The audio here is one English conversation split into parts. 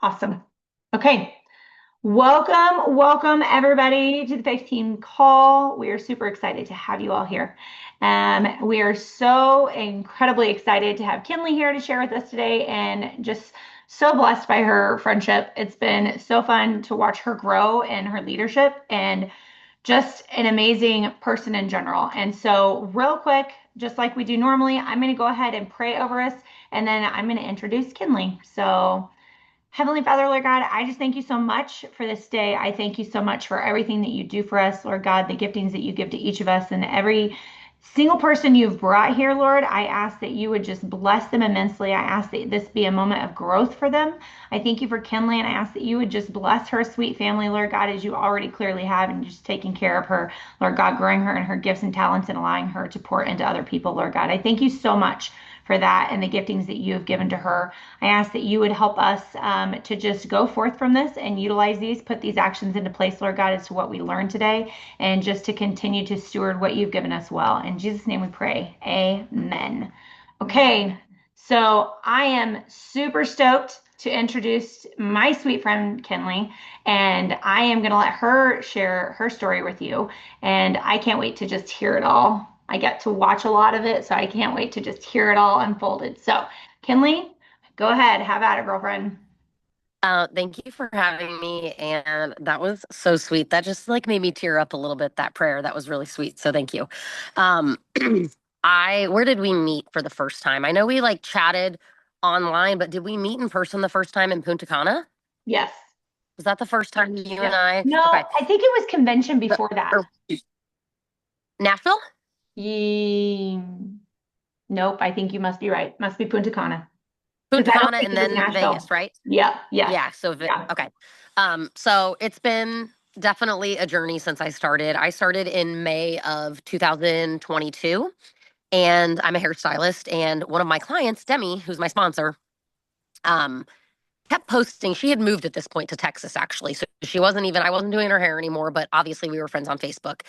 Awesome. Okay. Welcome everybody to the Faith Team call. We are super excited to have you all here. We are so incredibly excited to have Kinleigh here to share with us today and just so blessed by her friendship. It's been so fun to watch her grow in her leadership and just an amazing person in general. And so, real quick, just like we do normally, I'm going to go ahead and pray over us and then I'm going to introduce Kinleigh. So, Heavenly Father, Lord God, I just thank you so much for this day. I thank you so much for everything that you do for us, Lord God, the giftings that you give to each of us and every single person you've brought here, Lord. I ask that you would just bless them immensely. I ask that this be a moment of growth for them. I thank you for Kinleigh, and I ask that you would just bless her sweet family, Lord God, as you already clearly have, and just taking care of her, Lord God, growing her in her gifts and talents and allowing her to pour into other people, Lord God. I thank you so much for that and the giftings that you have given to her. I ask that you would help us to just go forth from this and utilize these, put these actions into place, Lord God, as to what we learned today, and just to continue to steward what you've given us well. In Jesus' name we pray. Amen. Okay, so I am super stoked to introduce my sweet friend Kinleigh, and I am going to let her share her story with you. And I can't wait to just hear it all. I get to watch a lot of it, so I can't wait to just hear it all unfolded. So, Kinleigh, go ahead, have at it, girlfriend. Thank you for having me, and that was so sweet. That just like made me tear up a little bit, that prayer. That was really sweet. So thank you. Um, where did we meet for the first time? I know we like chatted online, but did we meet in person the first time in Punta Cana? Yes. Was that the first time you and Yep. I? No, Okay. I think it was convention But, before that. or Nashville? Ye- Nope, I think you must be right. Must be Punta Cana. Because Punta I don't Cana think and it was then Vegas, Nashville. right? Yep, yes. Yeah, so Yeah. okay. So it's been definitely a journey since I started. I started in May of 2022, and I'm a hairstylist. And one of my clients, Demi, who's my sponsor, um, kept posting. She had moved at this point to Texas, actually. So I wasn't doing her hair anymore, but obviously we were friends on Facebook.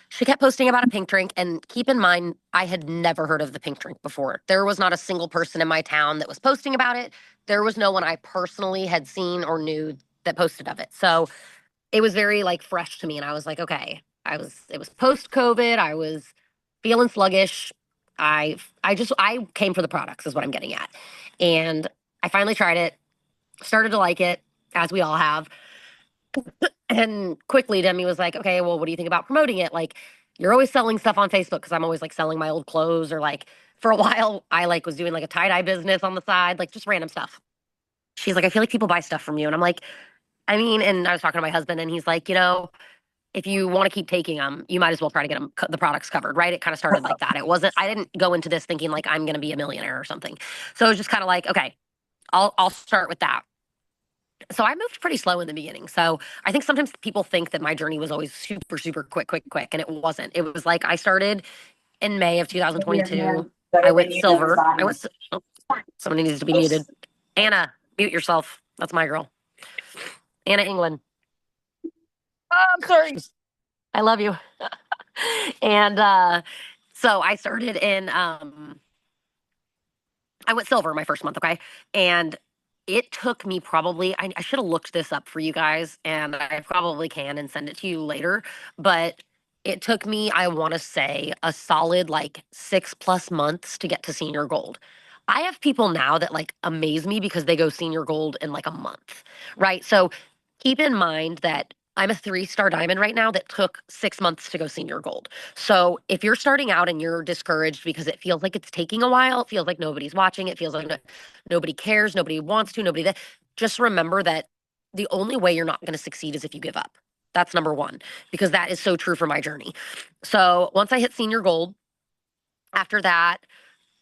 She kept posting about a pink drink. And keep in mind, I had never heard of the pink drink before. There was not a single person in my town that was posting about it. There was no one I personally had seen or knew that posted of it. So it was very like fresh to me. And I was like, okay, it was post COVID. I was feeling sluggish. I came for the products is what I'm getting at. And I finally tried it, started to like it, as we all have. And quickly Demi was like, okay, well, what do you think about promoting it? Like, you're always selling stuff on Facebook because I'm always like selling my old clothes, or like for a while I like was doing like a tie-dye business on the side, like just random stuff. She's like, I feel like people buy stuff from you. And I'm like, I mean, and I was talking to my husband and he's like, if you want to keep taking them, you might as well try to get them the products covered, right? It kind of started like that. I didn't go into this thinking like I'm going to be a millionaire or something. So it was just kind of like, okay, I'll start with that. So I moved pretty slow in the beginning. So I think sometimes people think that my journey was always super, super quick, and it wasn't. It was like I started in May of 2022. I went silver. Oh, somebody needs to be muted. Anna, mute yourself. That's my girl. Anna England. Oh, I'm sorry. I love you. And so I started in I went silver my first month, okay? And it took me probably, I should have looked this up for you guys, and I probably can and send it to you later. But it took me, I want to say, a solid like 6+ months to get to senior gold. I have people now that like amaze me because they go senior gold in like a month, right? So keep in mind that I'm a 3-star diamond right now that took 6 months to go senior gold. So if you're starting out and you're discouraged because it feels like it's taking a while, it feels like nobody's watching, it feels like nobody cares, nobody wants to, nobody that, just remember that the only way you're not going to succeed is if you give up. That's number one, because that is so true for my journey. So once I hit senior gold, after that,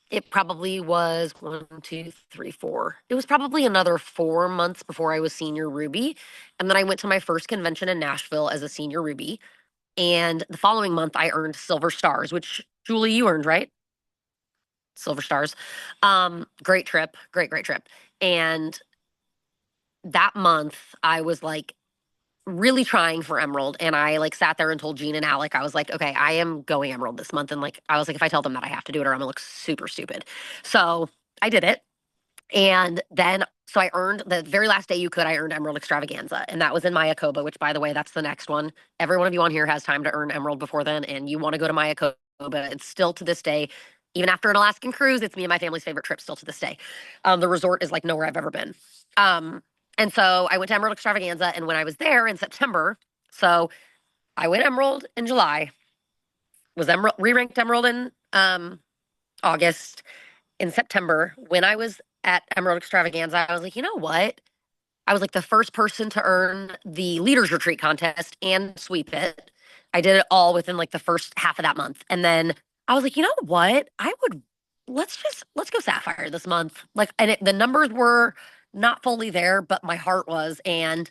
it probably was 1, 2, 3, 4. It was probably another 4 months before I was senior ruby. And then I went to my first convention in Nashville as a senior ruby. And the following month, I earned silver stars, which Julie, you earned, right? Silver stars. Great trip, great trip. And that month, I was like really trying for Emerald. And I like sat there and told Gene and Alec, I was like, okay, I am going Emerald this month. And like, I was like, if I tell them that I have to do it or I'm gonna look super stupid. So I did it. And then So I earned the very last day you could, I earned Emerald Extravaganza. And that was in Mayakoba, which by the way, that's the next one. Every one of you on here has time to earn Emerald before then. And you want to go to Mayakoba. It's still to this day, even after an Alaskan cruise, it's me and my family's favorite trip still to this day. The resort is like nowhere I've ever been. Um, and so I went to Emerald Extravaganza. And when I was there in September, so I went Emerald in July, was Emerald re-ranked Emerald in August. In September, when I was at Emerald Extravaganza, I was like, you know what? I was like the first person to earn the leaders retreat contest and sweep it. I did it all within like the first half of that month. And then I was like, you know what? I would let's go Sapphire this month. Like the numbers were not fully there, but my heart was. And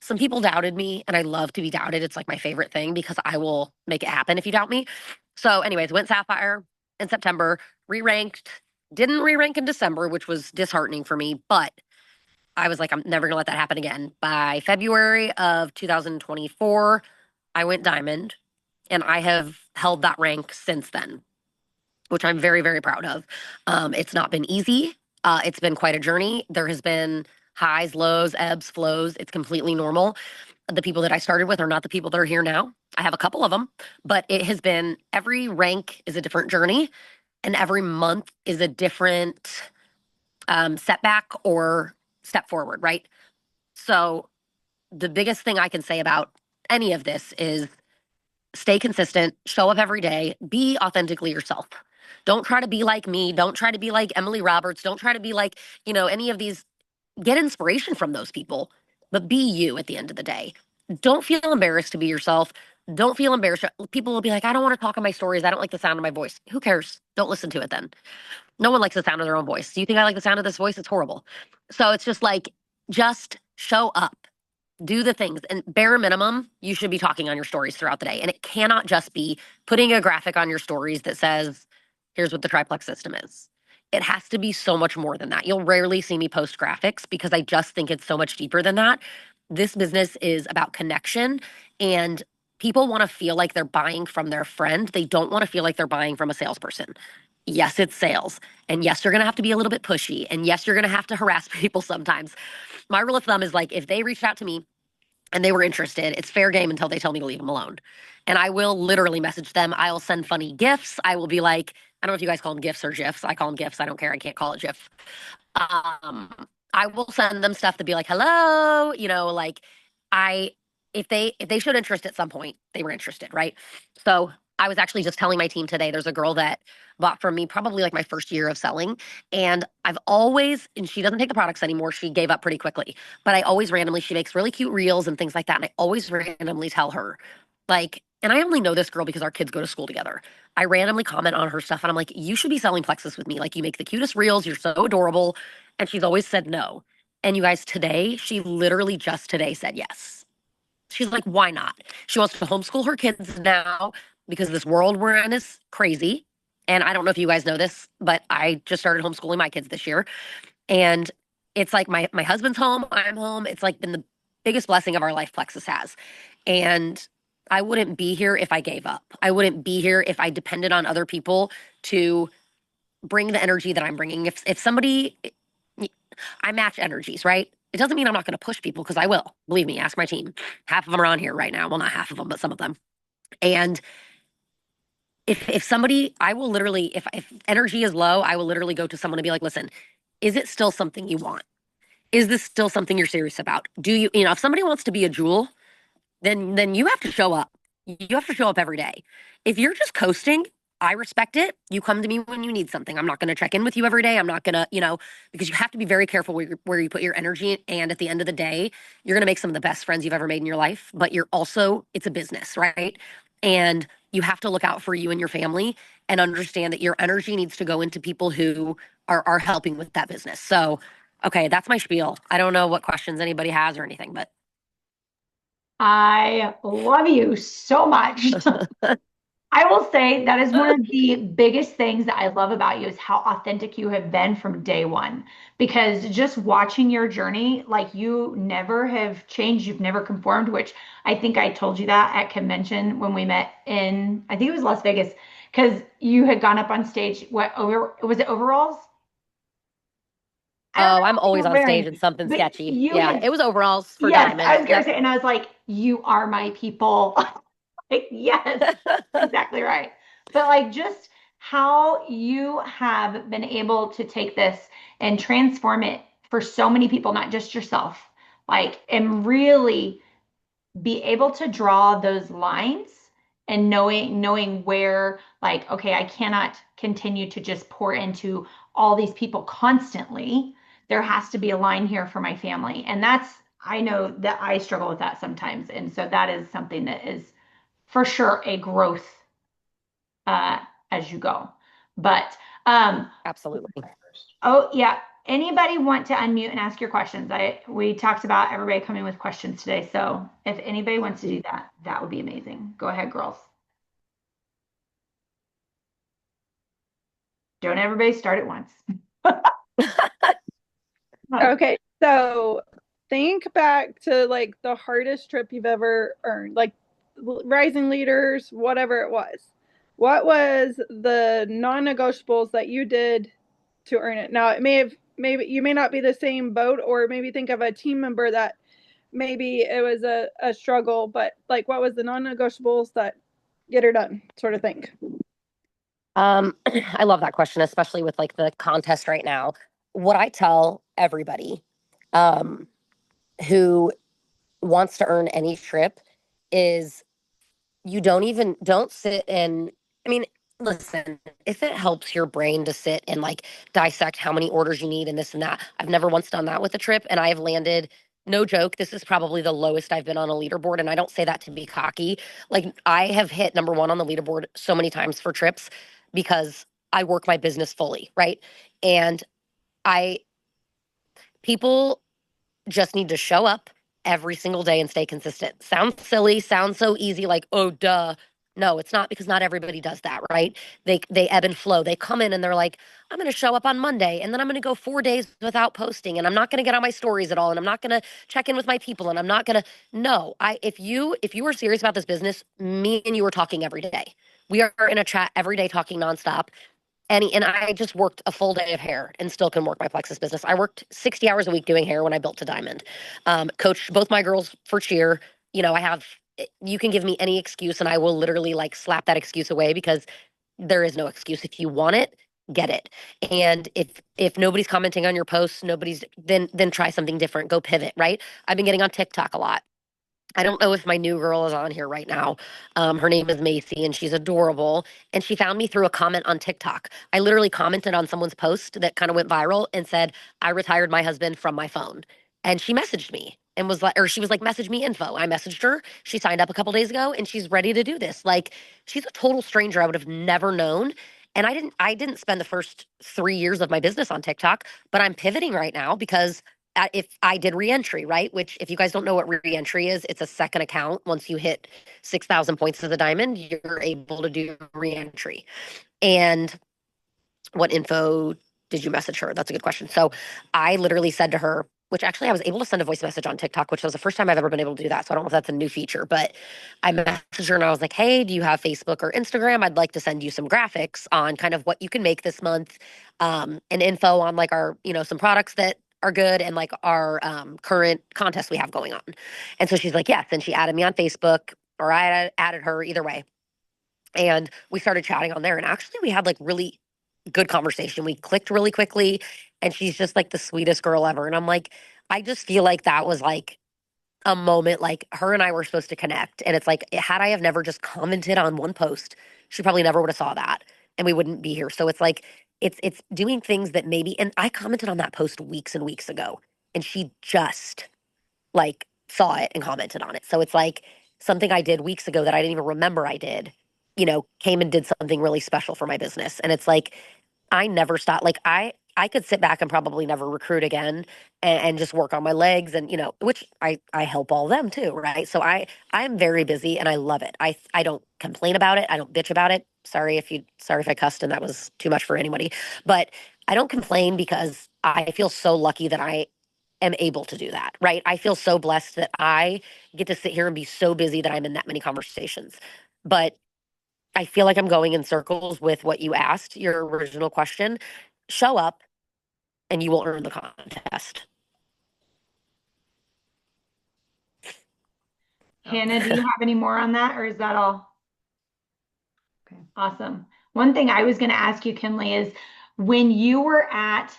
some people doubted me, and I love to be doubted. It's like my favorite thing because I will make it happen if you doubt me. So, anyways, went Sapphire in September, re-ranked, didn't re-rank in December, which was disheartening for me, but I was like, I'm never gonna let that happen again. By February of 2024, I went diamond, and I have held that rank since then, which I'm very, very proud of. It's not been easy. It's been quite a journey. There has been highs, lows, ebbs, flows. It's completely normal. The people that I started with are not the people that are here now. I have a couple of them, but it has been every rank is a different journey, and every month is a different setback or step forward, right? So the biggest thing I can say about any of this is stay consistent, show up every day, be authentically yourself. Don't try to be like me. Don't try to be like Emily Roberts. Don't try to be like, any of these. Get inspiration from those people, but be you at the end of the day. Don't feel embarrassed to be yourself. Don't feel embarrassed. People will be like, I don't want to talk on my stories. I don't like the sound of my voice. Who cares? Don't listen to it then. No one likes the sound of their own voice. Do you think I like the sound of this voice? It's horrible. So it's just like, just show up, do the things, and bare minimum you should be talking on your stories throughout the day, and it cannot just be putting a graphic on your stories that says here's what the triplex system is. It has to be so much more than that. You'll rarely see me post graphics because I just think it's so much deeper than that. This business is about connection, and people want to feel like they're buying from their friend. They don't want to feel like they're buying from a salesperson. Yes, it's sales, and yes, you're going to have to be a little bit pushy, and yes, you're going to have to harass people sometimes. My rule of thumb is like if they reached out to me and they were interested, it's fair game until they tell me to leave them alone. And I will literally message them. I'll send funny gifs. I will be like, I don't know if you guys call them gifs or gifs. I call them gifs. I don't care. I can't call it gif. Um, I will send them stuff to be like, hello, like I if they showed interest at some point, they were interested, right? So I was actually just telling my team today, there's a girl that bought from me probably like my first year of selling. And and she doesn't take the products anymore. She gave up pretty quickly. But I always randomly, she makes really cute reels and things like that. And I always randomly tell her, like, and I only know this girl because our kids go to school together. I randomly comment on her stuff and I'm like, you should be selling plexus with me. Like, you make the cutest reels. You're so adorable. And she's always said no. And you guys, today, she literally just today said yes. She's like, why not? She wants to homeschool her kids now because this world we're in is crazy. And I don't know if you guys know this, but I just started homeschooling my kids this year. And it's like my husband's home, I'm home. It's like been the biggest blessing of our life Plexus has. And I wouldn't be here if I gave up. I wouldn't be here if I depended on other people to bring the energy that I'm bringing. If somebody, I match energies, right? It doesn't mean I'm not going to push people because I will. Believe me, ask my team. Half of them are on here right now. Well, not half of them, but some of them. And if somebody, I will literally, if energy is low, I will literally go to someone and be like, listen, is it still something you want? Is this still something you're serious about? Do you, if somebody wants to be a jewel, then you have to show up. You have to show up every day. If you're just coasting, I respect it. You come to me when you need something. I'm not going to check in with you every day. I'm not going to, because you have to be very careful where you put your energy. And at the end of the day, you're going to make some of the best friends you've ever made in your life. But it's a business, right? And you have to look out for you and your family and understand that your energy needs to go into people who are helping with that business. So, okay, that's my spiel. I don't know what questions anybody has or anything, but I love you so much. I will say that is one of the biggest things that I love about you is how authentic you have been from day one. Because just watching your journey, like you never have changed, you've never conformed, which I think I told you that at convention when we met in, I think it was Las Vegas, because you had gone up on stage, was it overalls? I don't Oh, know I'm what always you're on stage wearing, and something but sketchy. you Yeah, had, it was overalls for yes, I Diamond. was gonna Yep. say, and I was like, you are my people. Like, yes, exactly right. But like just how you have been able to take this and transform it for so many people, not just yourself, like, and really be able to draw those lines and knowing where like okay, I cannot continue to just pour into all these people constantly. There has to be a line here for my family. And that's I know that I struggle with that sometimes. And so that is something that is for sure a growth uh as you go. But Absolutely. oh yeah, anybody want to unmute and ask your questions? I we talked about everybody coming with questions today, so if anybody wants to do that, that would be amazing. Go ahead, girls. Don't everybody start at once. Okay, so think back to like the hardest trip you've ever earned, like rising leaders, whatever it was. What was the non-negotiables that you did to earn it? Now, it may have maybe you may not be the same boat, or maybe think of a team member that maybe it was a struggle, but like what was the non-negotiables that get her done, sort of thing. I love that question, especially with like the contest right now. What I tell everybody um, who wants to earn any trip is you don't sit and I mean, listen, if it helps your brain to sit and like dissect how many orders you need and this and that, I've never once done that with a trip and I have landed no joke, this is probably the lowest I've been on a leaderboard and I don't say that to be cocky. Like I have hit number 1 on the leaderboard so many times for trips because I work my business fully, right? And I people just need to show up every single day and stay consistent. Sounds silly, sounds so easy, like, oh, duh. No, it's not because not everybody does that, right? They ebb and flow. They come in and they're like, I'm going to show up on Monday and then I'm going to go 4 days without posting and I'm not going to get on my stories at all and I'm not going to check in with my people and I'm not going to no, I if you were serious about this business, me and you were talking every day. We are in a chat every day talking nonstop. And I just worked a full day of hair and still can work my Plexus business. I worked 60 hours a week doing hair when I built to Diamond. Coached both my girls for cheer. I have you can give me any excuse and I will literally like slap that excuse away because there is no excuse. If you want it, get it. And if nobody's commenting on your posts, nobody's then try something different. Go pivot, right? I've been getting on TikTok a lot. I don't know if my new girl is on here right now. Her name is Macy and she's adorable. And she found me through a comment on TikTok. I literally commented on someone's post that kind of went viral and said, I retired my husband from my phone. And she messaged me and was like, or she was like, message me info. I messaged her. She signed up a couple days ago and she's ready to do this. Like, she's a total stranger I would have never known. And I didn't spend the first 3 years of my business on TikTok, but I'm pivoting right now because if I did reentry, right? Which, if you guys don't know what reentry is, it's a second account. Once you hit 6,000 points of the diamond, you're able to do reentry. And what info did you message her? That's a good question. So I literally said to her, which actually I was able to send a voice message on TikTok, which was the first time I've ever been able to do that. So I don't know if that's a new feature, but I messaged her and I was like, hey, do you have Facebook or Instagram? I'd like to send you some graphics on kind of what you can make this month, and info on like our, some products that are good and like our current contest we have going on. And so she's like, yes. And she added me on Facebook or I added her either way. And we started chatting on there. And actually, we had like really good conversation. We clicked really quickly. And she's just like the sweetest girl ever. And I'm like, I just feel like that was like a moment like her and I were supposed to connect. And it's like, had I have never just commented on one post, she probably never would have saw that and we wouldn't be here. So it's like, it's doing things that maybe, and I commented on that post weeks and weeks ago. And she just like saw it and commented on it. So it's like something I did weeks ago that I didn't even remember I did, came and did something really special for my business. And it's like I never stopped. Like I could sit back and probably never recruit again and just work on my legs and which I help all them too, right? So I'm very busy and I love it. I don't complain about it. I don't bitch about it. Sorry if I cussed and that was too much for anybody. But I don't complain because I feel so lucky that I am able to do that, right? I feel so blessed that I get to sit here and be so busy that I'm in that many conversations. But I feel like I'm going in circles with what you asked, your original question. Show up, and you will earn the contest. Hannah, do you have any more on that, or is that all? Okay, awesome. One thing I was going to ask you, Kinley, is when you were at,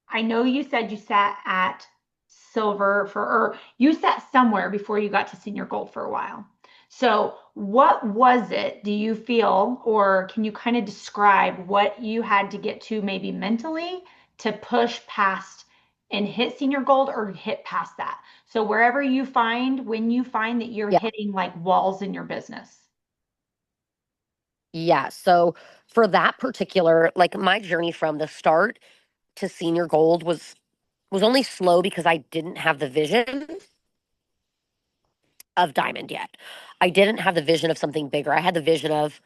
I know you said you sat at silver for, or you sat somewhere before you got to senior gold for a while. So, what was it, do you feel, or can you kind of describe what you had to get to maybe mentally to push past and hit senior gold or hit past that? So, wherever you find, when you find that you're Yeah. hitting like walls in your business. Yeah. So for that particular, like my journey from the start to senior gold was only slow because I didn't have the vision of diamond yet. I didn't have the vision of something bigger. I had the vision of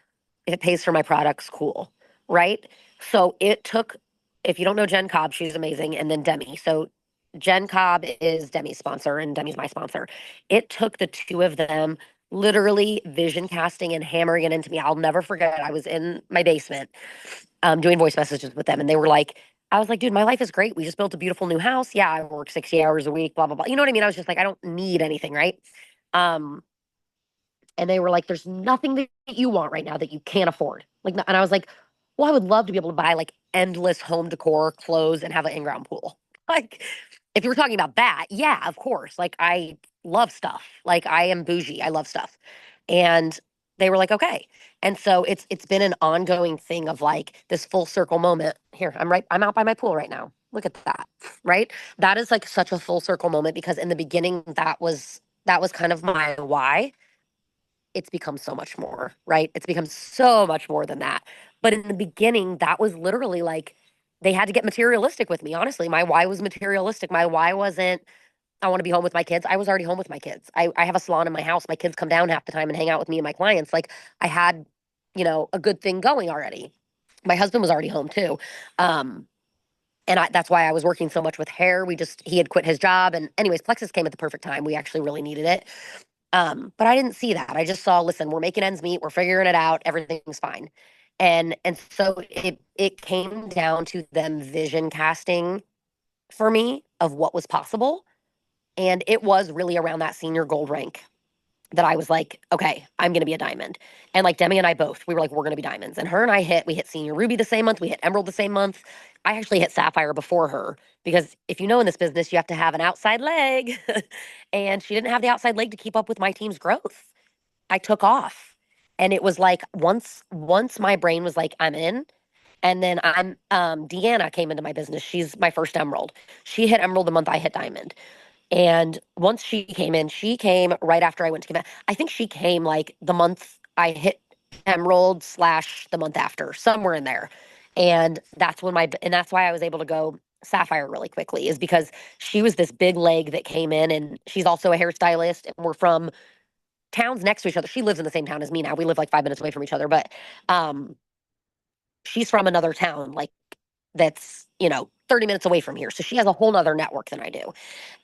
if it pays for my products, cool. Right? So it took, if you don't know Jen Cobb, she's amazing, and then Demi. So Jen Cobb is Demi's sponsor and Demi's my sponsor. It took the two of them literally vision casting and hammering it into me. I'll never forget. I was in my basement doing voice messages with them, and they were like, I was like, dude, my life is great. We just built a beautiful new house. Yeah, I work 60 hours a week, blah, blah, blah. You know what I mean? I was just like, I don't need anything, right? Um, and they were like, there's nothing that you want right now that you can't afford. Like, and I was like, well, I would love to be able to buy like endless home decor, clothes, and have an in-ground pool. Like, if you were talking about that, yeah, of course. Like, I love stuff. Like, I am bougie. I love stuff. And they were like, okay. And so it's been an ongoing thing of like this full circle moment. Here, I'm out by my pool right now. Look at that. Right? That is like such a full circle moment because in the beginning that was kind of my why. It's become so much more, right? It's become so much more than that. But in the beginning, that was literally like they had to get materialistic with me. Honestly, my why was materialistic. My why wasn't, I want to be home with my kids. I was already home with my kids. I have a salon in my house. My kids come down half the time and hang out with me and my clients. Like I had, a good thing going already. My husband was already home too. Um, and that's why I was working so much with hair. He had quit his job. And, anyways, Plexus came at the perfect time. We actually really needed it. But I didn't see that. I just saw, listen, we're making ends meet, we're figuring it out, everything's fine. And so it came down to them vision casting for me of what was possible. And it was really around that senior gold rank that I was like, okay, I'm gonna be a diamond. And like Demi and I both, we were like, we're gonna be diamonds. And her and we hit senior ruby the same month, we hit emerald the same month. I actually hit sapphire before her because if you know in this business, you have to have an outside leg. And she didn't have the outside leg to keep up with my team's growth. I took off. And it was like once my brain was like, I'm in. And then Deanna came into my business. She's my first emerald. She hit emerald the month I hit diamond. And once she came right after I went to Quebec. I think she came like the month I hit Emerald slash the month after, somewhere in there. And that's why I was able to go Sapphire really quickly, is because she was this big leg that came in, and she's also a hairstylist, and we're from towns next to each other. She lives in the same town as me now. We live like 5 minutes away from each other, but um she's from another town, like that's, 30 minutes away from here. So she has a whole nother network than I do.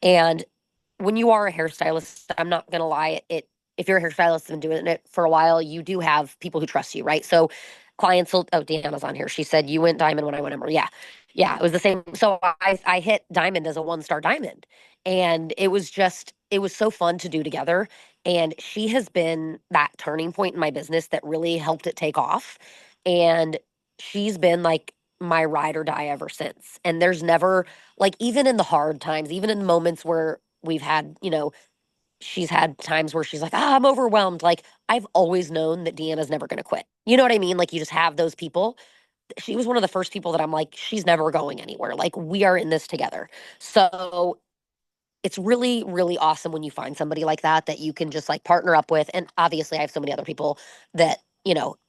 And when you are a hairstylist, I'm not gonna lie, if you're a hairstylist and been doing it for a while, you do have people who trust you, right? So clients will, oh, Deanna's on here. She said you went diamond when I went emerald. Yeah. Yeah, it was the same. So I hit diamond as a 1-star diamond. And it was so fun to do together. And she has been that turning point in my business that really helped it take off. And she's been like my ride or die ever since. And there's never, like, even in the hard times, even in moments where we've had, she's had times where she's like, I'm overwhelmed. Like, I've always known that Deanna's never going to quit. You know what I mean? Like, you just have those people. She was one of the first people that I'm like, she's never going anywhere. Like, we are in this together. So it's really, really awesome when you find somebody like that you can just like partner up with. And obviously, I have so many other people that,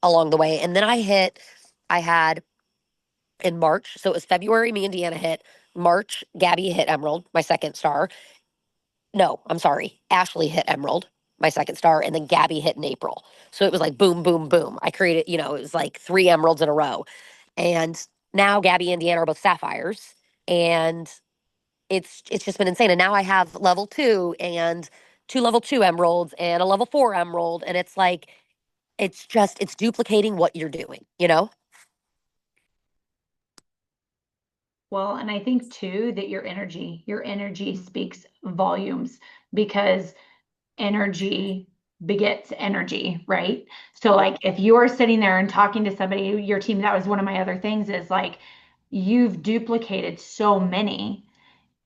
along the way. And then I had in March. So it was February, me and Deanna hit. March, Gabby hit Emerald, my second star. No, I'm sorry. Ashley hit Emerald, my second star, and then Gabby hit in April. So it was like boom, boom, boom. I created, it was like 3 emeralds in a row. And now Gabby and Deanna are both sapphires. And it's just been insane. And now I have level 2 and 2 level 2 emeralds and a level 4 emerald. And it's like, it's duplicating what you're doing, you know? Well, and I think too that your energy speaks volumes because energy begets energy, right? So like if you're sitting there and talking to somebody, your team, that was one of my other things is like you've duplicated so many.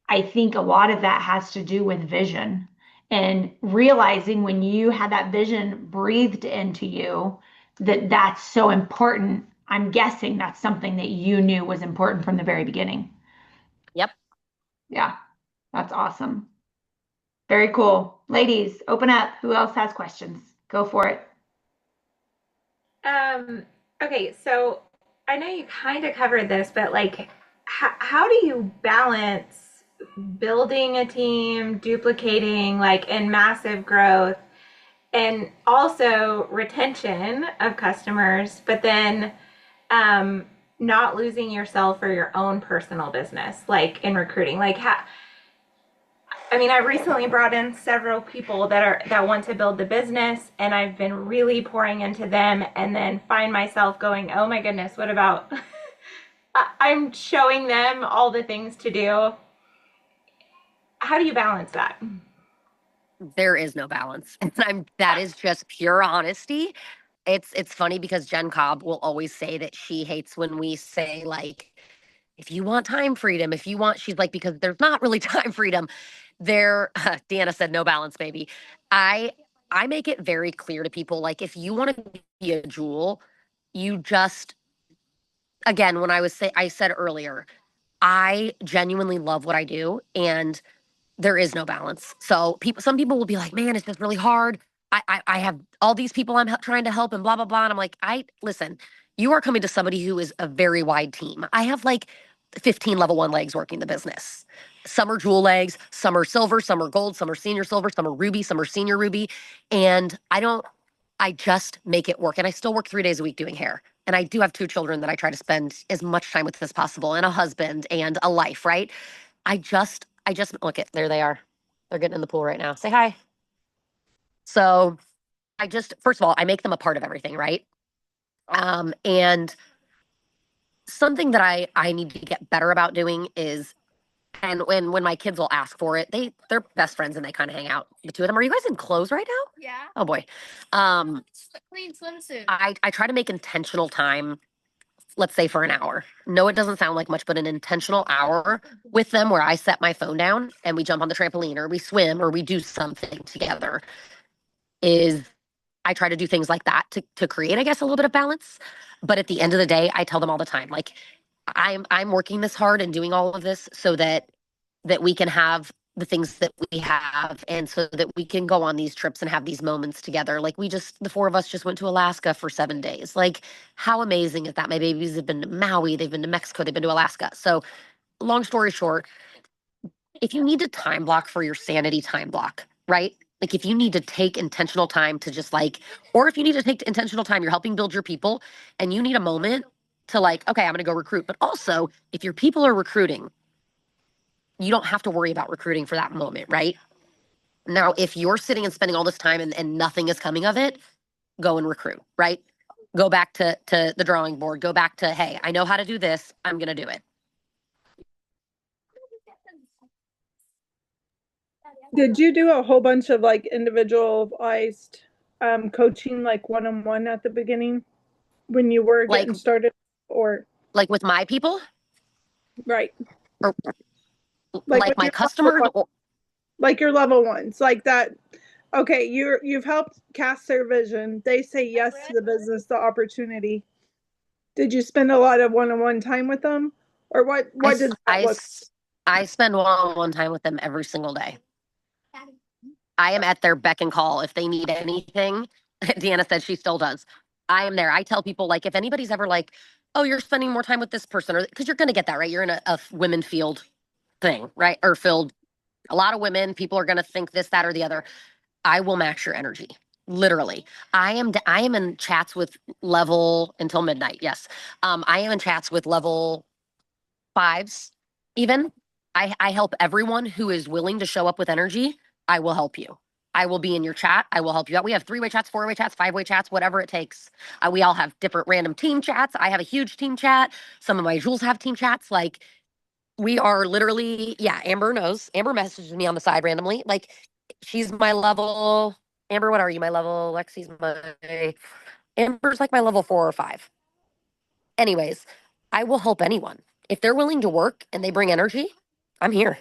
I think a lot of that has to do with vision and realizing when you had that vision breathed into you that that's so important. I'm guessing that's something that you knew was important from the very beginning. Yep. Yeah, that's awesome. Very cool. Ladies, open up. Who else has questions? Go for it. Um, okay, so I know you kind of covered this, but like, how do you balance building a team, duplicating, like, in massive growth, and also retention of customers, but then um, not losing yourself for your own personal business, like in recruiting? Like, I mean, I recently brought in several people that want to build the business, and I've been really pouring into them, and then find myself going, "Oh my goodness, what about?" I'm showing them all the things to do. How do you balance that? There is no balance. And that is just pure honesty. It's funny because Jen Cobb will always say that she hates when we say like, if you want time freedom, if you want, she's like, because there's not really time freedom. There, Deanna said no balance, baby. I I make it very clear to people, like, if you want to be a jewel, you just, again, I said earlier, I genuinely love what I do, and there is no balance. So some people will be like, man, it's just really hard. I have all these people trying to help and blah, blah, blah. And I'm like, listen, you are coming to somebody who is a very wide team. I have like 15 level one legs working the business. Some are jewel legs, some are silver, some are gold, some are senior silver, some are ruby, some are senior ruby. And I just make it work. And I still work 3 days a week doing hair. And I do have two children that I try to spend as much time with as possible, and a husband and a life, right? I just look at, there they are. They're getting in the pool right now. Say hi. So first of all, I make them a part of everything, right? And something that I need to get better about doing is, and when my kids will ask for it, they're best friends and they kind of hang out. The two of them. Are you guys in clothes right now? Yeah. Oh boy. Clean swimsuit. I try to make intentional time, let's say for an hour. No, it doesn't sound like much, but an intentional hour with them where I set my phone down and we jump on the trampoline or we swim or we do something together is, I try to do things like that to create, I guess, a little bit of balance. But at the end of the day, I tell them all the time, like, I'm working this hard and doing all of this so that we can have the things that we have, and so that we can go on these trips and have these moments together. Like, the four of us just went to Alaska for 7 days. Like, how amazing is that? My babies have been to Maui, they've been to Mexico, they've been to Alaska. So long story short, if you need to time block for your sanity, time block, right? Like, if you need to take intentional time to just like, or if you need to take intentional time, you're helping build your people and you need a moment to like, okay, I'm going to go recruit. But also, if your people are recruiting, you don't have to worry about recruiting for that moment, right? Now, if you're sitting and spending all this time and nothing is coming of it, go and recruit, right? Go back to the drawing board. Go back to, hey, I know how to do this. I'm going to do it. Did you do a whole bunch of like individualized coaching, like one-on-one at the beginning when you were Like, getting started? Or like with my people, right, or like like with my your customers, or like your level ones, like that. Okay, you've helped cast their vision. They say yes to the business, the opportunity. Did you spend a lot of one-on-one time with them, or I, what did s- that I, look? s- I spend one-on-one time with them every single day. I am at their beck and call if they need anything. Deanna said she still does. I am there. I tell people, like, if anybody's ever like, oh, you're spending more time with this person, or because you're going to get that, right? You're in a women field thing, right? Or field, a lot of women, people are going to think this, that, or the other. I will match your energy. Literally. I am in chats with level until midnight. Yes. I am in chats with level fives, even. I help everyone who is willing to show up with energy. I will help you. I will be in your chat. I will help you out. We have three-way chats, four-way chats, five-way chats, whatever it takes. We all have different random team chats. I have a huge team chat. Some of my jewels have team chats. Like, We are literally, yeah, Amber knows. Amber messages me on the side randomly. Like, she's my level. Amber, what are you? My level. Lexi's my. Amber's like my level 4 or 5. Anyways, I will help anyone. If they're willing to work and they bring energy, I'm here.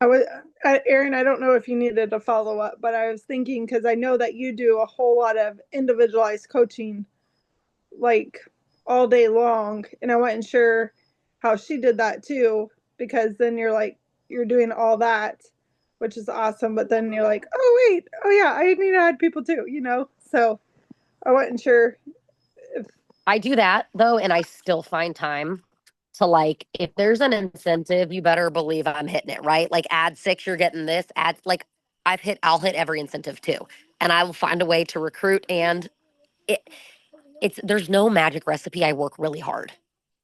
Erin, I don't know if you needed a follow up, but I was thinking because I know that you do a whole lot of individualized coaching, like all day long, and I wasn't sure how she did that too, because then you're doing all that, which is awesome, but then you're like, oh wait, oh yeah, I need to add people too, So I wasn't sure if I do that though, and I still find time to, like, if there's an incentive, you better believe I'm hitting it, right? Like, add 6, you're getting this. Add, like, I'll hit every incentive too, and I will find a way to recruit. And it, there's no magic recipe. I work really hard,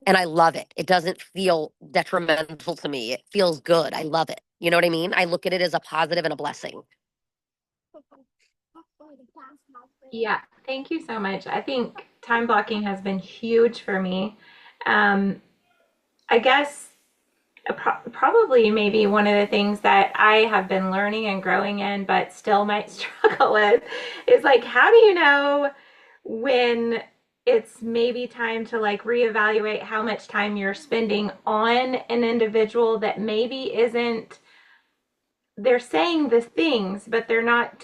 and I love it. It doesn't feel detrimental to me. It feels good. I love it. You know what I mean? I look at it as a positive and a blessing. Yeah, thank you so much. I think time blocking has been huge for me. Um, I guess probably maybe one of the things that I have been learning and growing in, but still might struggle with, is like, how do you know when it's maybe time to like reevaluate how much time you're spending on an individual that maybe isn't, they're saying the things, but they're not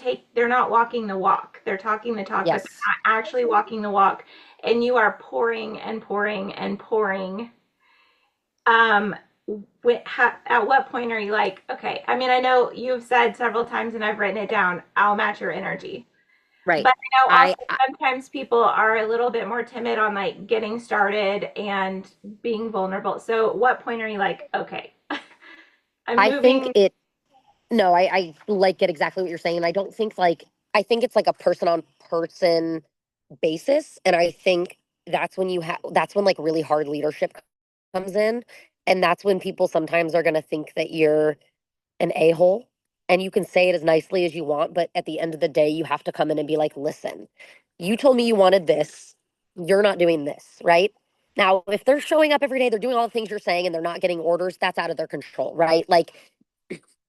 walking the walk. They're talking the talk, but Yes. they're not actually walking the walk. And you are pouring and pouring and pouring. Um, at what point are you like, okay? I mean, I know you've said several times, and I've written it down. I'll match your energy. Right. But I know I, also sometimes people are a little bit more timid on like getting started and being vulnerable. So, what point are you like, okay, I'm I think moving? it No, I like get exactly what you're saying. I don't think like I think it's like a person on person basis. And I think that's when like really hard leadership comes in. And that's when people sometimes are gonna think that you're an a-hole. And you can say it as nicely as you want, but at the end of the day, you have to come in and be like, listen, you told me you wanted this. You're not doing this, right? Now, if they're showing up every day, they're doing all the things you're saying and they're not getting orders, that's out of their control, right? Like,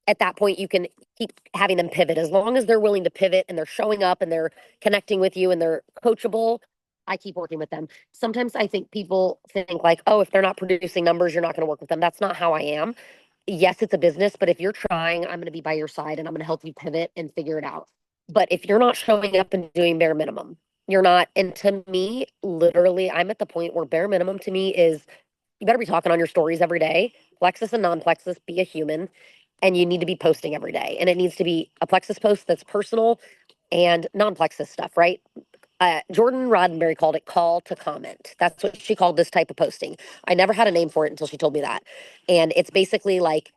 at that point you can keep having them pivot as long as they're willing to pivot and they're showing up and they're connecting with you and they're coachable. I keep working with them. Sometimes I think people think like, oh, if they're not producing numbers, you're not going to work with them. That's not how I am. Yes, it's a business, but if you're trying, I'm going to be by your side and I'm going to help you pivot and figure it out. But if you're not showing up and doing bare minimum, you're not. And to me, literally, I'm at the point where bare minimum to me is you better be talking on your stories every day. Plexus and non-plexus, be a human, and you need to be posting every day. And it needs to be a plexus post that's personal and non-plexus stuff, right? Jordan Roddenberry called it call to comment. That's what she called this type of posting. I never had a name for it until she told me that. And it's basically like,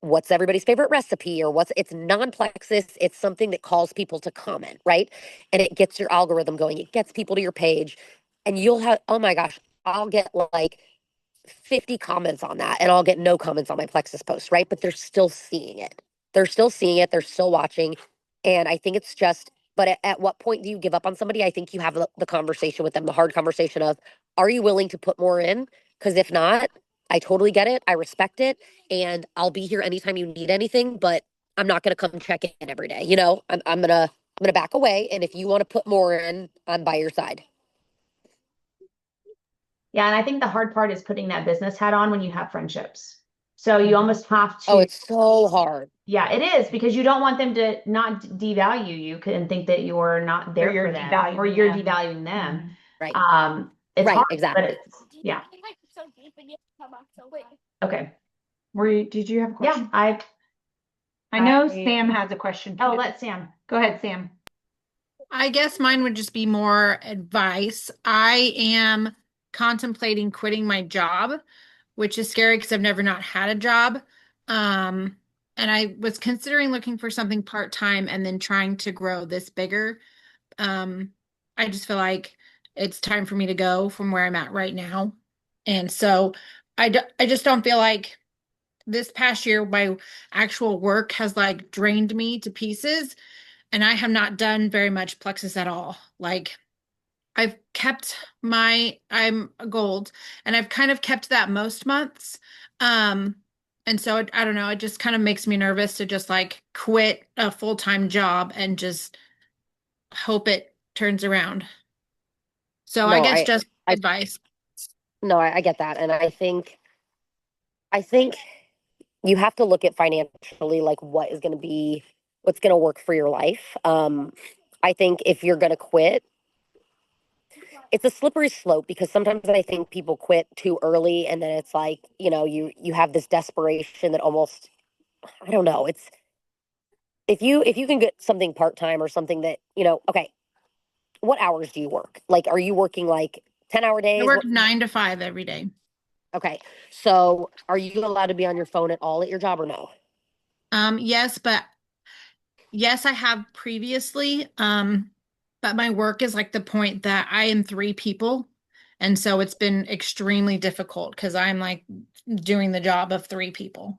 what's everybody's favorite recipe or it's non-plexus. It's something that calls people to comment, right? And it gets your algorithm going. It gets people to your page and you'll have, oh my gosh, I'll get like 50 comments on that and I'll get no comments on my Plexus post, right? But they're still seeing it. They're still seeing it. They're still watching. And I think it's just, but at what point do you give up on somebody? I think you have the conversation with them, the hard conversation of, are you willing to put more in? Because if not, I totally get it. I respect it. And I'll be here anytime you need anything, but I'm not going to come check in every day. I'm going to back away. And if you want to put more in, I'm by your side. Yeah, and I think the hard part is putting that business hat on when you have friendships. So you almost have Oh, to, it's so hard. yeah, it is because you don't want them to not devalue you and think that you're not there you're for them devaluing or you're them. devaluing them. Right. It's Right. hard, but Exactly. yeah. Okay. Did you have a question? Yeah, I know Sam has a question too. let Sam. Go ahead, Sam. I guess mine would just be more advice. I am contemplating quitting my job, which is scary because I've never not had a job. Um, and I was considering looking for something part-time and then trying to grow this bigger. Um, I just feel like it's time for me to go from where I'm at right now. And so I just don't feel like this past year my actual work has like drained me to pieces and I have not done very much plexus at all. Like I've kept I'm gold, and I've kind of kept that most months. Um, and so I don't know, it just kind of makes me nervous to just like quit a full-time job and just hope it turns around. So I No, guess I, just I, advice. no, I get that. And I think you have to look at financially, like what's going to work for your life. I think if you're going to quit, it's a slippery slope because sometimes I think people quit too early and then it's like, you have this desperation that almost, I don't know, it's if you can get something part-time or something that, okay, what hours do you work? Like are you working like 10-hour I days? work What 9 to 5 every day. Okay. So, are you allowed to be on your phone at all at your job or no? Yes, but yes, I have previously. But my work is like the point that I am 3 people. And so it's been extremely difficult because I'm like doing the job of 3 people.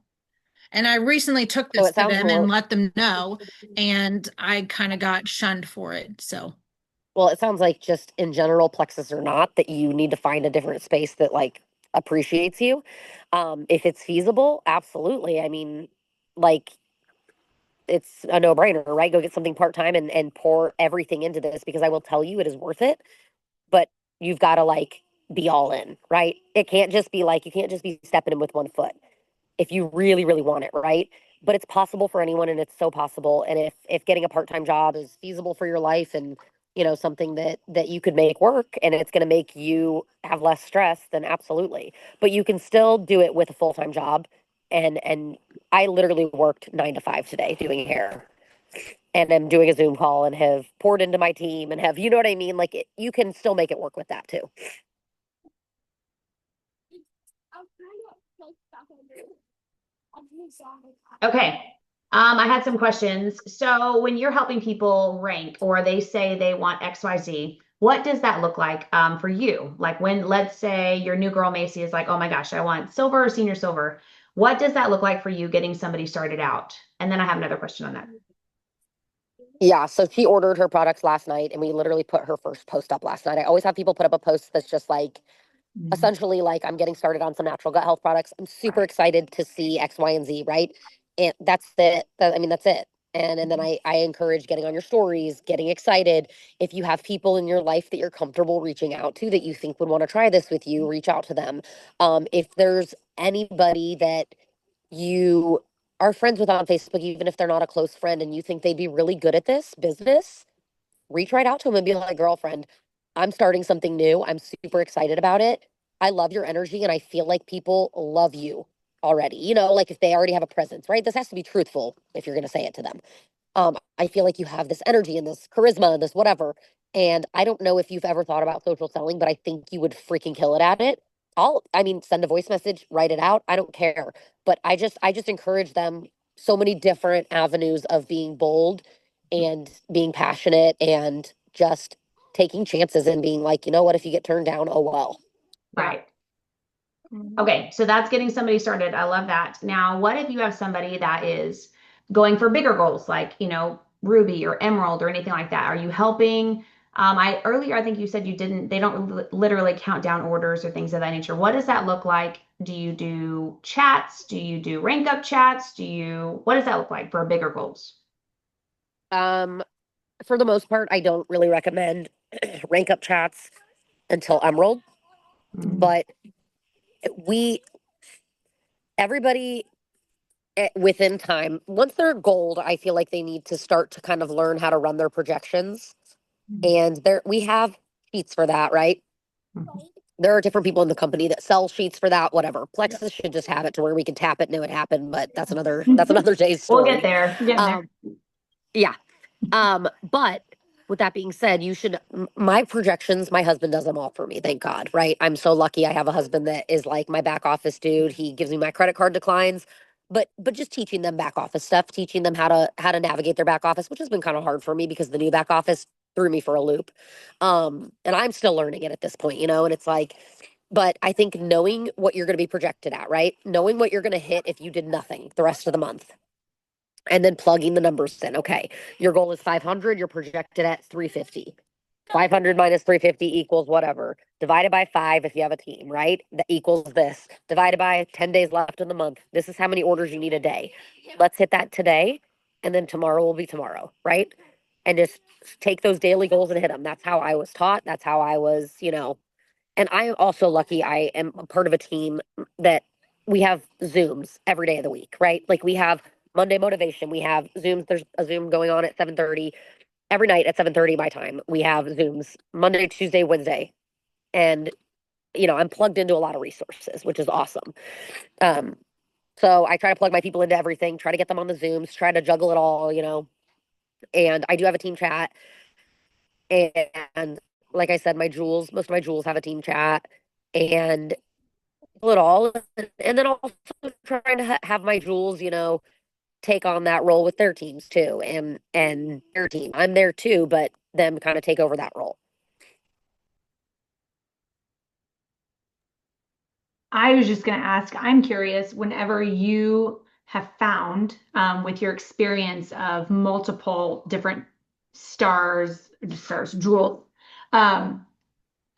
And I recently took So this it to sounds them and more let them know, and I kind of got shunned for it. So, Well, it sounds like just in general, plexus or not, that you need to find a different space that like appreciates you. If it's feasible, absolutely. I mean, like it's a no-brainer, right? Go get something part-time and pour everything into this because I will tell you it is worth it, but you've got to like be all in, right? It can't just be like you can't just be stepping in with one foot if you really, really want it, right? But it's possible for anyone and it's so possible. And if getting a part-time job is feasible for your life and something that you could make work and it's going to make you have less stress, then absolutely. But you can still do it with a full-time job. And I literally worked 9 to 5 today doing hair and I'm doing a Zoom call and have poured into my team and have, you know what I mean? Like you can still make it work with that too. Okay. I had some questions. So when you're helping people rank or they say they want XYZ, what does that look like for you? Like when, let's say your new girl Macy is like, oh my gosh, I want silver or senior silver. What does that look like for you getting somebody started out? And then I have another question on that. Yeah, so she ordered her products last night and we literally put her first post up last night. I always have people put up a post that's just like Mhm. essentially like I'm getting started on some natural gut health products. I'm super Right. excited to see X, Y, and Z, right? And that's it. I mean, that's it. And then I encourage getting on your stories, getting excited. If you have people in your life that you're comfortable reaching out to that you think would want to try this with you, reach out to them. If there's anybody that you are friends with on Facebook, even if they're not a close friend, and you think they'd be really good at this business, reach right out to them and be like, girlfriend, I'm starting something new. I'm super excited about it. I love your energy and I feel like people love you already. Like if they already have a presence, right? This has to be truthful if you're going to say it to them. I feel like you have this energy and this charisma and this whatever. And I don't know if you've ever thought about social selling, but I think you would freaking kill it at it. I mean, send a voice message, write it out. I don't care. But I just encourage them so many different avenues of being bold and being passionate and just taking chances and being like, you know what, if you get turned down, oh well. Right. Okay, so that's getting somebody started. I love that. Now, what if you have somebody that is going for bigger goals, like, Ruby or Emerald or anything like that? Are you helping? I think you said they don't literally count down orders or things of that nature. What does that look like? Do you do chats? Do you do rank up chats? What does that look like for bigger goals? Um, for the most part, I don't really recommend rank up chats until Emerald, Mhm. but we everybody within time once they're gold, I feel like they need to start to kind of learn how to run their projections, and there we have sheets for that, right? Mhm. There are different people in the company that sell sheets for that, whatever. Plexus should just have it to where we can tap it, know it happened, but that's another day's We'll get story. there. We're getting there. um yeah. But with that being said, my projections, my husband does them all for me, thank God, right? I'm so lucky I have a husband that is like my back office dude. He gives me my credit card declines, but just teaching them back office stuff, teaching them how to navigate their back office, which has been kind of hard for me because the new back office threw me for a loop. And I'm still learning it at this point, and it's like, but I think knowing what you're going to be projected at, right? Knowing what you're going to hit if you did nothing the rest of the month and then plugging the numbers in. Okay, your goal is 500, you're projected at 350. 500 minus 350 equals whatever. Divided by 5 if you have a team, right? That equals this. Divided by 10 days left in the month. This is how many orders you need a day. Let's hit that today, and then tomorrow will be tomorrow, right? And just take those daily goals and hit them. That's how I was taught. That's how I was, And I am also lucky I am a part of a team that we have Zooms every day of the week, right? Like we have Monday motivation. We have Zooms. There's a Zoom going on at 7:30 every night at 7:30 my time. We have Zooms Monday, Tuesday, Wednesday. And I'm plugged into a lot of resources, which is awesome. Um, so I try to plug my people into everything, try to get them on the Zooms, try to juggle it all. And I do have a team chat. And like I said, most of my jewels have a team chat and it all. And then also trying to have my jewels, take on that role with their teams too and their team. I'm there too, but them kind of take over that role. I was just going to ask, I'm curious, whenever you have found with your experience of multiple different jewels, um,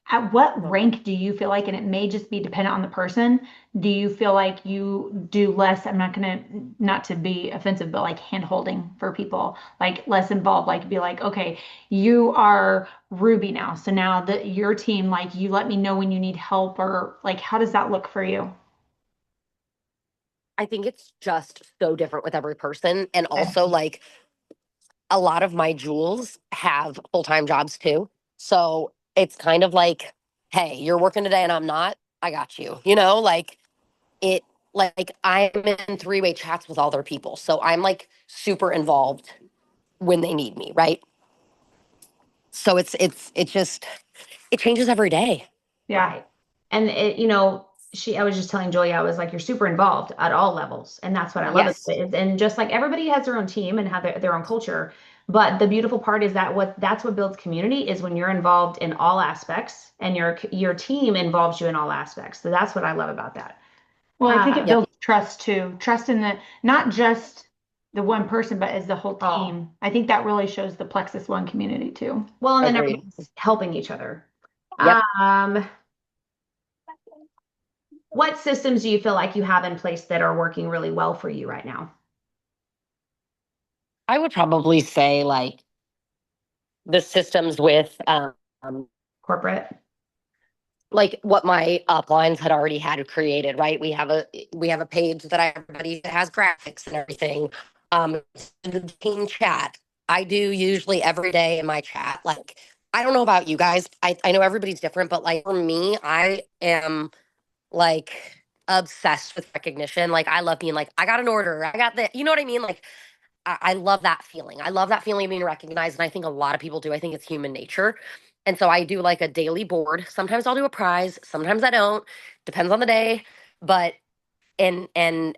at what rank do you feel like, and it may just be dependent on the person, do you feel like you do less? I'm not gonna, not to be offensive, but like hand holding for people, like less involved, like be like, okay, you are Ruby now. So now that your team, like you let me know when you need help, or like, how does that look for you? I think it's just so different with every person. And Okay. also, like, a lot of my jewels have full time jobs too. So it's kind of like, hey, you're working today and I'm not. I got you. It, like, I'm in three-way chats with all their people. So I'm like super involved when they need me. Right. So it's just, it changes every day. Yeah. Right. And I was just telling Julia, I was like, you're super involved at all levels. And that's what I love Yes. about it. And just like everybody has their own team and have their own culture. But the beautiful part is that that's what builds community is when you're involved in all aspects and your team involves you in all aspects. So that's what I love about that. Well, I think it Yep. builds trust too. Trust in the not just the one person, but as the whole Oh. team. I think that really shows the Plexus One community too. Well, and then Agreed. everybody's helping each other. Yep. What systems do you feel like you have in place that are working really well for you right now? I would probably say like the systems with Corporate? like what my uplines had already had created, right? We have a page that everybody that has graphics and everything. The team chat. I do usually every day in my chat. Like, I don't know about you guys. I know everybody's different, but like for me, I am like obsessed with recognition. Like I love being like, I got an order. I got the, you know what I mean? Like I love that feeling. I love that feeling of being recognized. And I think a lot of people do. I think it's human nature. And so I do like a daily board. Sometimes I'll do a prize. Sometimes I don't. Depends on the day. But and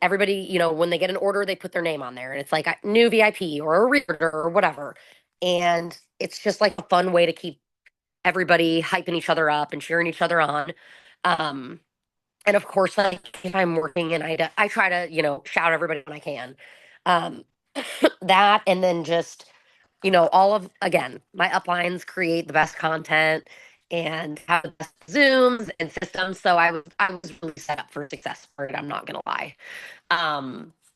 everybody, when they get an order, they put their name on there. And it's like a new VIP or a reorder or whatever. And it's just like a fun way to keep everybody hyping each other up and cheering each other on. Um, and of course, like if I'm working and I try to, shout everybody when I can. Um, that and then just all of again my uplines create the best content and have the best zooms and systems, so I was really set up for success for it, I'm not gonna lie.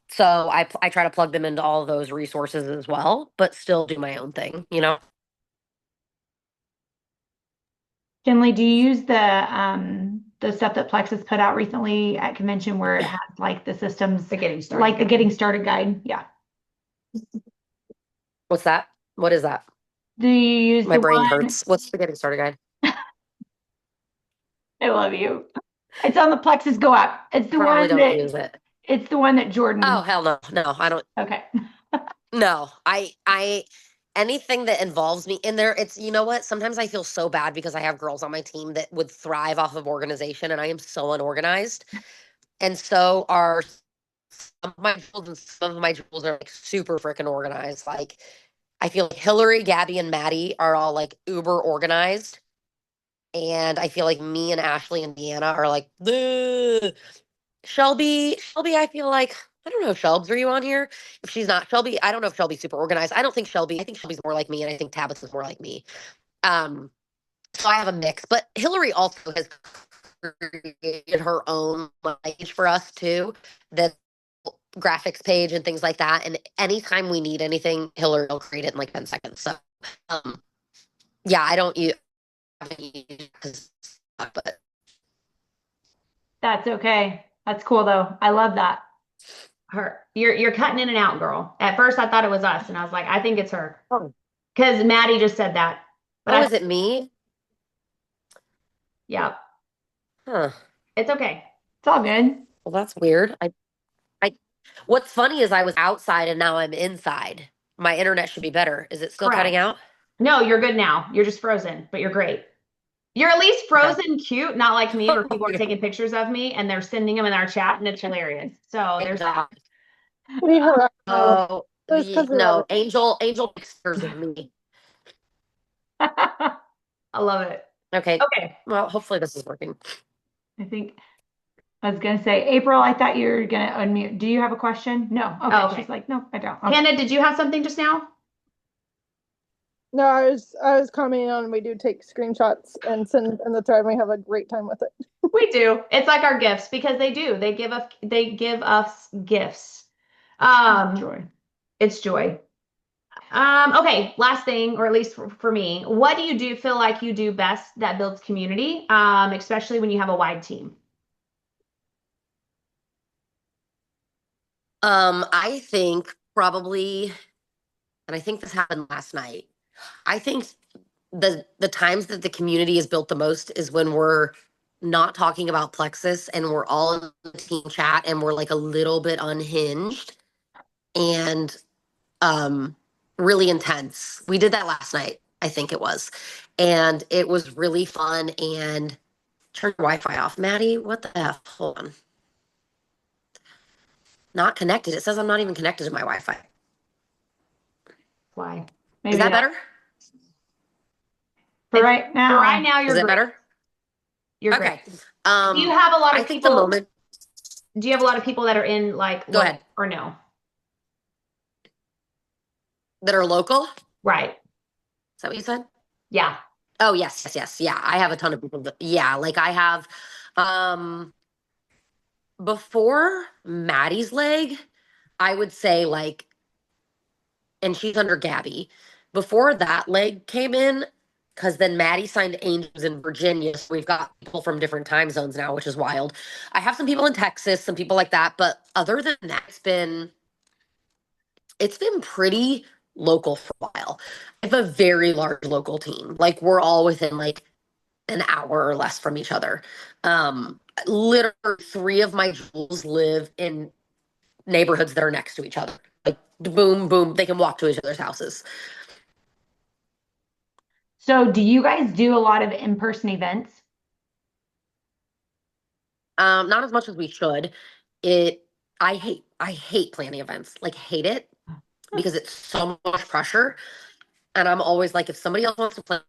So I try to plug them into all of those resources as well, but still do my own thing. Kinleigh, do you use the stuff that Plexus put out recently at convention where it has like the systems, The getting started. like the getting started guide? Yeah. What's that? What is that? Do you use My the brain one? hurts. What's the getting started guide? I love you. It's on the Plexus Go app. It's the Probably one don't that use it. it's the one that Jordan. Oh hell no, I don't. Okay. No, I anything that involves me in there, it's, you know what? Sometimes I feel so bad because I have girls on my team that would thrive off of organization and I am so unorganized. And so are some of my jewels, and some of my jewels are like super freaking organized. Like I feel like Hillary, Gabby, and Maddie are all like uber organized. And I feel like me and Ashley and Deanna are like, "Ugh." Shelby, I feel like, I don't know, Shelbs, are you on here? If she's not Shelby, I don't know if Shelby's super organized. I don't think Shelby, I think Shelby's more like me, and I think Tabitha's more like me. So I have a mix, but Hillary also has created her own page for us too, the graphics page and things like that. And anytime we need anything, Hillary will create it in like 10 seconds. So, um, yeah, I don't use, but That's okay. That's cool though. I love that. Her. You're cutting in and out, girl. At first I thought it was us, and I was like, I think it's her. oh, Because Maddie just said that. But oh, is it me? yeah, Huh. it's okay. It's all good. Well, that's weird. I, what's funny is I was outside and now I'm inside. My internet should be better. Is it still cutting Correct. out? No, you're good now. You're just frozen, but you're great. You're at least Okay. frozen cute, not like me, where people are Oh, taking pictures of me and they're sending them in our chat, and it's hilarious. So thank there's that. God. Leave her alone. Oh, It's because we love no, her. Angel pictures of me. I love it. Okay. Okay. Well, hopefully this is working. I think I was gonna say, April, I thought you were gonna unmute. Do you have a question? No. Okay. Oh, okay. She's like, no, I don't. Okay. Hannah, did you have something just now? No, I was commenting on we do take screenshots and send in the thread. We have a great time with it. We do. It's like our gifts because they do. They give us gifts. Joy. It's joy. Okay, last thing, or at least for me, what do you do feel like you do best that builds community, especially when you have a wide team? I think probably, and I think this happened last night. I think the times that the community is built the most is when we're not talking about Plexus and we're all in the team chat and we're like a little bit unhinged and um really intense. We did that last night, I think it was. And it was really fun and turn your Wi-Fi off. Maddie, what the F? Hold on. Not connected. It says I'm not even connected to my Wi-Fi. Why? Is that better? For right now. For right now, Is you're it great. better? You're Okay. great. Do you have a lot I of think the people? moment. Do you have a lot of people that are in like Go ahead. or no? That are local? Is Right. that what you said? Yeah. Oh, yes. Yeah, I have a ton of people. Yeah, like I have, um, before Maddie's leg, I would say like, and she's under Gabby. Before that leg came in, because then Maddie signed Angels in Virginia. So we've got people from different time zones now, which is wild. I have some people in Texas, some people like that. But other than that, it's been pretty local for a while. I have a very large local team. Like we're all within like an hour or less from each other. Literally three of my jewels live in neighborhoods that are next to each other. Like boom, boom, they can walk to each other's houses. So do you guys do a lot of in-person events? Not as much as we should. It I hate planning events. Like hate it because it's so much pressure. And I'm always like, if somebody else wants to plan,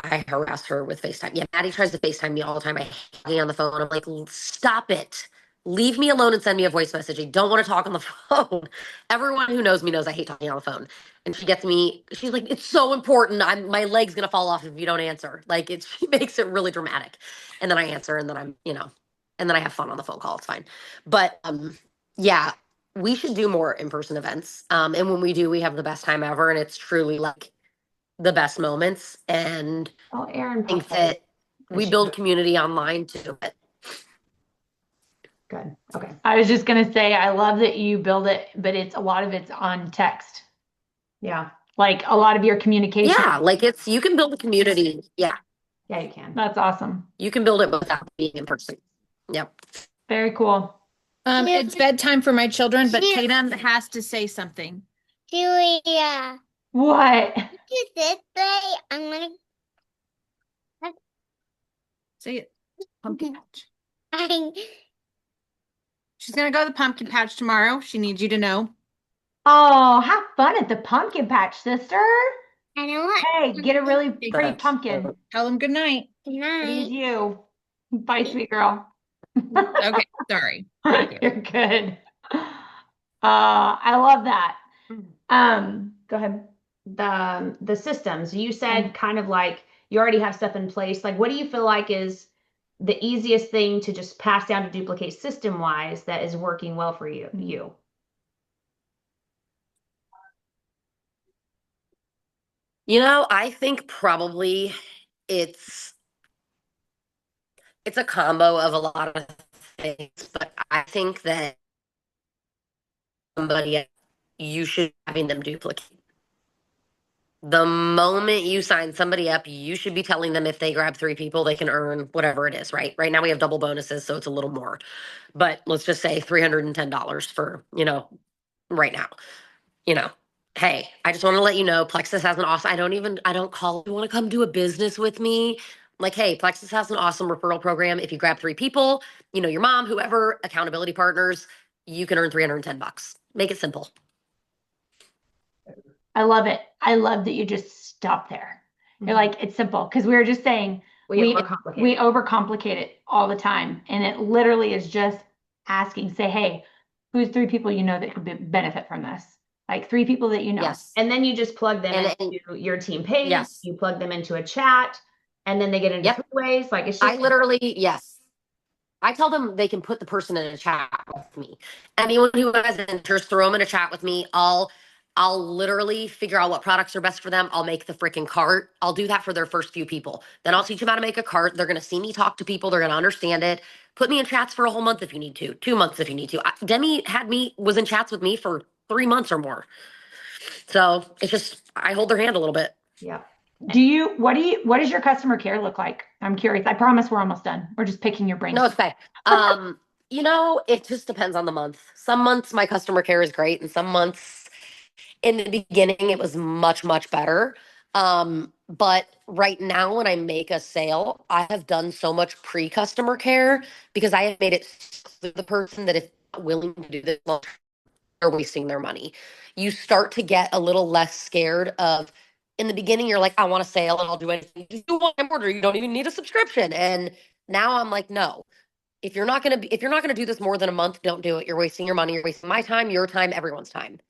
I harass her with FaceTime. Yeah, Maddie tries to FaceTime me all the time. I hate talking on the phone. I'm like, stop it. Leave me alone and send me a voice message. I don't want to talk on the phone. Everyone who knows me knows I hate talking on the phone. And she gets me, she's like, it's so important. My leg's gonna fall off if you don't answer. Like she makes it really dramatic. And then I answer and then and then I have fun on the phone call. It's fine. But yeah, we should do more in-person events. And when we do, we have the best time ever. And it's truly like the best moments. And Oh, Aaron I think popped up. that we build community online too. Good. Okay. I was just gonna say, I love that you build it, but a lot of it's on text. Yeah. Like a lot of your communication. Yeah, like you can build a community. Yeah, Yeah, you can. That's awesome. you can build it without being in person. Yep. Very cool. It's bedtime for my children, but Tatum has to say something. Julia, What? you this way. I'm gonna. Say it. Pumpkin patch. I She's gonna go to the pumpkin patch tomorrow. She needs you to know. Oh, have fun at the pumpkin patch, sister. know what. Hey, get a really pretty But, pumpkin. Tell them good night. Good Pretty as night. you. Bye, sweet girl. Okay, sorry. You're good. I love that. Go ahead. the systems. You said kind of like you already have stuff in place. Like, what do you feel like is the easiest thing to just pass down to duplicate system wise that is working well for you? I think probably it's it's a combo of a lot of things, but I think that somebody you should be having them duplicate. The moment you sign somebody up, you should be telling them if they grab three people, they can earn whatever it is, right? Right now we have double bonuses, so it's a little more. But let's just say $310 for, right now. You know, hey, I just want to let you know Plexus has an awesome, I don't call, you want to come do a business with me? Like, hey, Plexus has an awesome referral program. If you grab three people, your mom, whoever, accountability partners, you can earn $310. Make it simple. I love it. I love that you just stop there. You're like, it's simple. Because we were just saying we overcomplicate it all the time. And it literally is just asking, say, hey, who's three people you know that could benefit from this? Like three people that you know. Yes. And then you just plug them into your team page. Yes. You plug them into a chat, and then they get into three ways. Like it's just yes. I tell them they can put the person in a chat with me. Anyone who has interest, throw them in a chat with me. I'll literally figure out what products are best for them. I'll make the freaking cart. I'll do that for their first few people. Then I'll teach them how to make a cart. They're going to see me talk to people. They're going to understand it. Put me in chats for a whole month if you need to, 2 months if you need to. Demi was in chats with me for 3 months or more. So it's just, I hold their hand a little bit. Yeah. What does your customer care look like? I'm curious. I promise we're almost done. We're just picking your brain. No, it's okay. It just depends on the month. Some months my customer care is great, and some months in the beginning it was much, much better. But right now when I make a sale, I have done so much pre-customer care because I have made it clear to the person that if they're not willing to do this, they're wasting their money. You start to get a little less scared of in the beginning, you're like, I want a sale and I'll do anything. Just do one order. You don't even need a subscription. And now I'm like, no. If you're not gonna do this more than a month, don't do it. You're wasting your money. You're wasting my time, your time, everyone's time.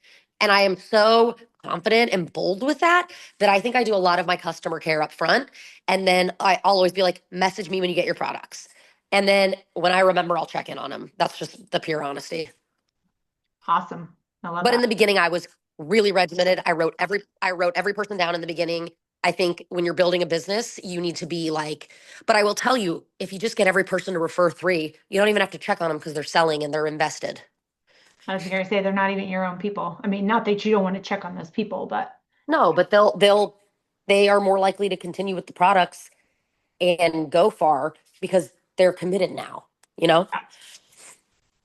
And I am so confident and bold with that I think I do a lot of my customer care up front. And then I'll always be like, message me when you get your products. And then when I remember, I'll check in on them. That's just the pure honesty. Awesome. I love But that. in the beginning, I was really regimented. I wrote every person down in the beginning. I think when you're building a business, you need to be like, but I will tell you, if you just get every person to refer three, you don't even have to check on them because they're selling and they're invested. I was going to say they're not even your own people. I mean, not that you don't want to check on those people, but No, but they are more likely to continue with the products and go far because they're committed now,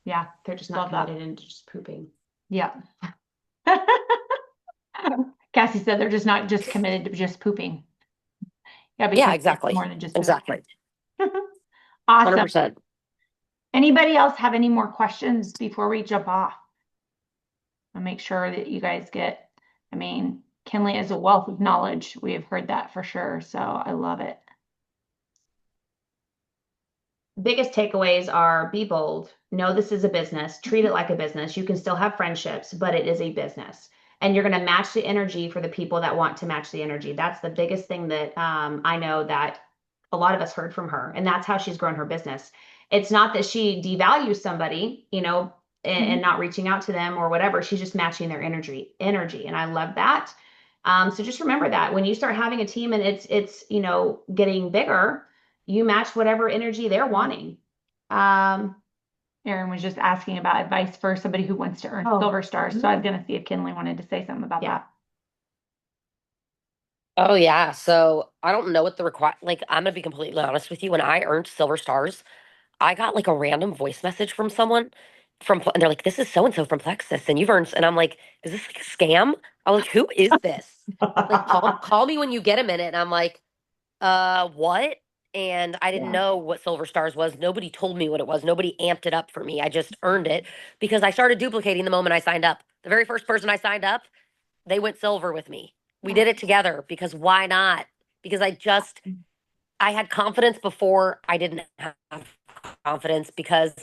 yeah, they're just not love committed that. into just pooping. Yeah. Cassie said they're just not just committed to just pooping. Yeah, exactly. More than just exactly. Awesome. 100%. Anybody else have any more questions before we jump off? I'll make sure that you guys get, Kinleigh is a wealth of knowledge. We have heard that for sure. So I love it. Biggest takeaways are be bold. Know this is a business. Treat it like a business. You can still have friendships, but it is a business. And you're going to match the energy for the people that want to match the energy. That's the biggest thing that I know that a lot of us heard from her. And that's how she's grown her business. It's not that she devalues somebody, and not reaching out to them or whatever. She's just matching their energy. And I love that. So just remember that when you start having a team and it's getting bigger, you match whatever energy they're wanting. Erin was just asking about advice for somebody who wants to earn silver stars. So I was going to see if Kinleigh wanted to say something about that. Oh yeah. So I don't know what I'm gonna be completely honest with you. When I earned silver stars, I got like a random voice message from someone and they're like, this is so and so from Plexus and you've earned, and I'm like, is this like a scam? I was like, who is this? Like, call me when you get a minute. And I'm like, what? And I didn't know what silver stars was. Nobody told me what it was. Nobody amped it up for me. I just earned it because I started duplicating the moment I signed up. The very first person I signed up, they went silver with me. We did it together because why not? Because I had confidence before I didn't have confidence because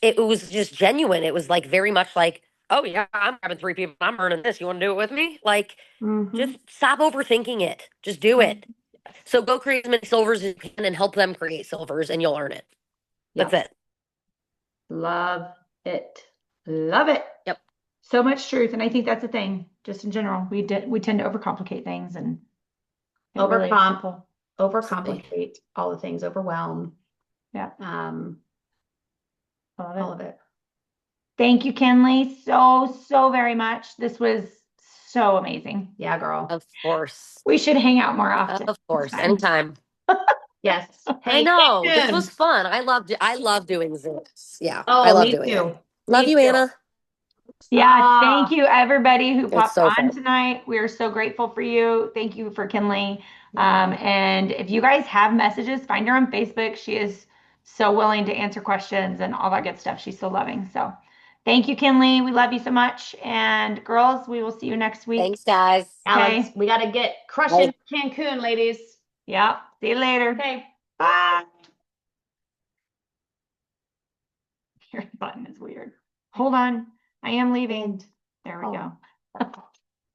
it was just genuine. It was like very much like oh yeah, I'm having 3 people. I'm earning this. You want to do it with me? Like, Mhm. just stop overthinking it. Just do it. So go create as many silvers as you can and help them create silvers, and you'll earn it. That's Yep. it. Love it. Love it. Yep. So much truth. And I think that's the thing, just in general. We tend to overcomplicate things and it really is simple. Overcomplicate all the things, overwhelm. Yeah. All of it. Thank you, Kinleigh, so very much. This was so amazing. Yeah, girl. Of course. We should hang out more often. Of course. It's fun. Anytime. Yes. I Hey, know. stay This tuned. was fun. I love doing Zooms. Yeah. I Oh, love me doing too. it. Love Me you, too. Anna. Yeah, thank you everybody who It's popped so on fun. tonight. We are so grateful for you. Thank you for Kinleigh. And if you guys have messages, find her on Facebook. She is so willing to answer questions and all that good stuff. She's so loving. So thank you, Kinleigh. We love you so much. And girls, we will see you next week. Thanks, guys. Alex, we got to get crushing Cancun, ladies. Yep. See you later. Okay. Bye. Your button is weird. Hold on. I am leaving. There we go.